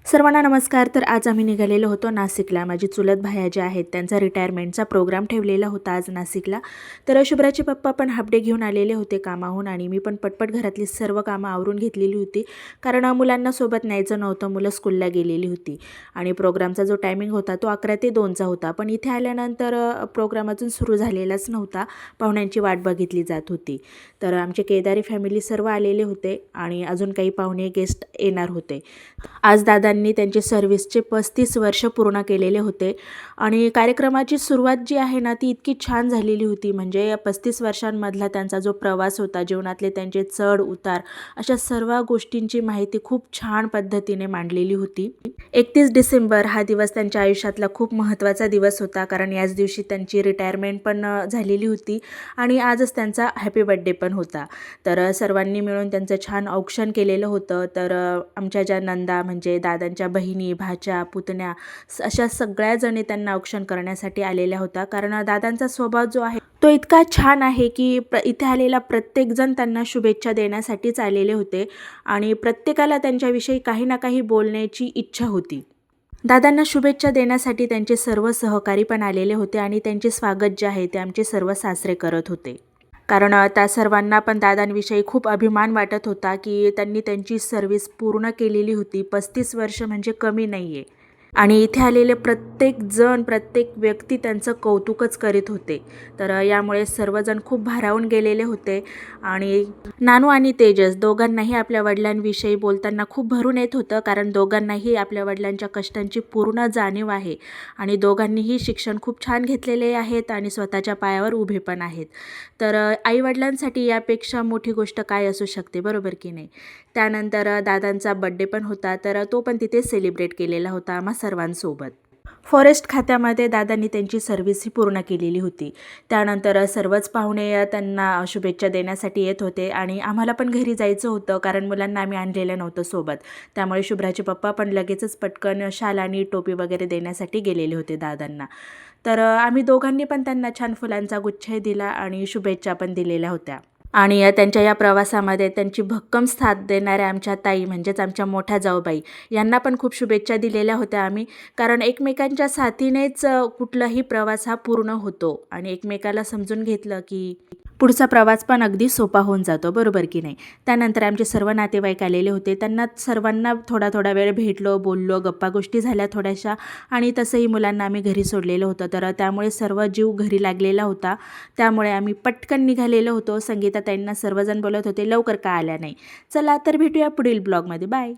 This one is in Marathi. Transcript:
सर्वांना नमस्कार. तर आज आम्ही निघालेलो होतो नाशिकला. माझी चुलत भाया जे आहेत त्यांचा रिटायरमेंटचा प्रोग्राम ठेवलेला होता आज नाशिकला. तर शुभ्राचे पप्पा पण हाफ डे घेऊन आलेले होते कामाहून आणि मी पण पटपट घरातली सर्व कामं आवरून घेतलेली होती, कारण मुलांना सोबत न्यायचं नव्हतं. मुलं स्कूलला गेलेली होती आणि प्रोग्रामचा जो टायमिंग होता तो 11 ते 2चा होता. पण इथे आल्यानंतर प्रोग्राम अजून सुरू झालेलाच नव्हता. पाहुण्यांची वाट बघितली जात होती. तर आमचे केदारी फॅमिली सर्व आलेले होते आणि अजून काही पाहुणे गेस्ट येणार होते. आज दादांनी त्यांचे सर्व्हिसचे 35 वर्ष पूर्ण केलेले होते आणि कार्यक्रमाची सुरुवात जी आहे ना ती इतकी छान झालेली होती. म्हणजे 35 वर्षांमधला त्यांचा जो प्रवास होता, जीवनातले त्यांचे चढ उतार, अशा सर्व गोष्टींची माहिती खूप छान पद्धतीने मांडलेली होती. 31 डिसेंबर हा दिवस त्यांच्या आयुष्यातला खूप महत्त्वाचा दिवस होता, कारण याच दिवशी त्यांची रिटायरमेंट पण झालेली होती आणि आजच त्यांचा हॅपी बर्थडे पण होता. तर सर्वांनी मिळून त्यांचं छान औक्षण केलेलं होतं. तर आमच्या ज्या नंदा म्हणजे दादांच्या बहिणी, भाच्या, पुतण्या अशा सगळ्या जणी त्यांना औक्षण करण्यासाठी आलेल्या होत्या, कारण दादांचा स्वभाव जो आहे तो इतका छान आहे की इथे आलेला प्रत्येकजण त्यांना शुभेच्छा देण्यासाठीच आलेले होते आणि प्रत्येकाला त्यांच्याविषयी काही ना काही बोलण्याची इच्छा होती. दादांना शुभेच्छा देण्यासाठी त्यांचे सर्व सहकारी पण आलेले होते आणि त्यांचे स्वागत जे आहे ते आमचे सर्व सासरे करत होते, कारण त्या सर्वांना पण दादांविषयी खूप अभिमान वाटत होता की त्यांनी त्यांची सर्व्हिस पूर्ण केलेली होती. 35 वर्ष म्हणजे कमी नाही आहे आणि इथे आलेले प्रत्येक व्यक्ती त्यांचं कौतुकच करीत होते. तर यामुळे सर्वजण खूप भारावून गेलेले होते आणि नानू आणि तेजस दोघांनाही आपल्या वडिलांविषयी बोलताना खूप भरून येत होतं, कारण दोघांनाही आपल्या वडिलांच्या कष्टांची पूर्ण जाणीव आहे आणि दोघांनीही शिक्षण खूप छान घेतलेले आहेत आणि स्वतःच्या पायावर उभे पण आहेत. तर आईवडिलांसाठी यापेक्षा मोठी गोष्ट काय असू शकते, बरोबर की नाही. त्यानंतर दादांचा बड्डे पण होता, तर तो पण तिथे सेलिब्रेट केलेला होता आम्हा सर्वांसोबत. फॉरेस्ट खात्यामध्ये दादांनी त्यांची सर्व्हिसही पूर्ण केलेली होती. त्यानंतर सर्वच पाहुणे त्यांना शुभेच्छा देण्यासाठी येत होते आणि आम्हाला पण घरी जायचं होतं, कारण मुलांना आम्ही आणलेलं नव्हतं सोबत. त्यामुळे शुभ्राचे पप्पा पण लगेचच पटकन शाल आणि टोपी वगैरे देण्यासाठी गेलेले होते दादांना. तर आम्ही दोघांनी पण त्यांना छान फुलांचा गुच्छही दिला आणि शुभेच्छा पण दिलेल्या होत्या. आणि त्यांच्या या प्रवासामध्ये त्यांची भक्कम साथ देणाऱ्या आमच्या ताई म्हणजेच आमच्या मोठ्या जाऊबाई यांना पण खूप शुभेच्छा दिलेल्या होत्या आम्ही, कारण एकमेकांच्या साथीनेच कुठलाही प्रवास हा पूर्ण होतो आणि एकमेकाला समजून घेतलं की पुढचा प्रवास पण अगदी सोपा होऊन जातो, बरोबर की नाही. त्यानंतर आमचे सर्व नातेवाईक आलेले होते. त्यांना सर्वांना थोडा वेळ भेटलो, बोललो, गप्पा गोष्टी झाल्या थोड्याशा आणि तसंही मुलांना आम्ही घरी सोडलेलं होतं. तर त्यामुळे सर्व जीव घरी लागलेला होता. त्यामुळे आम्ही पटकन निघालेलो होतो. संगीताताईंना सर्वजण बोलत होते, लवकर का आल्या नाही. चला तर भेटूया पुढील ब्लॉगमध्ये. बाय.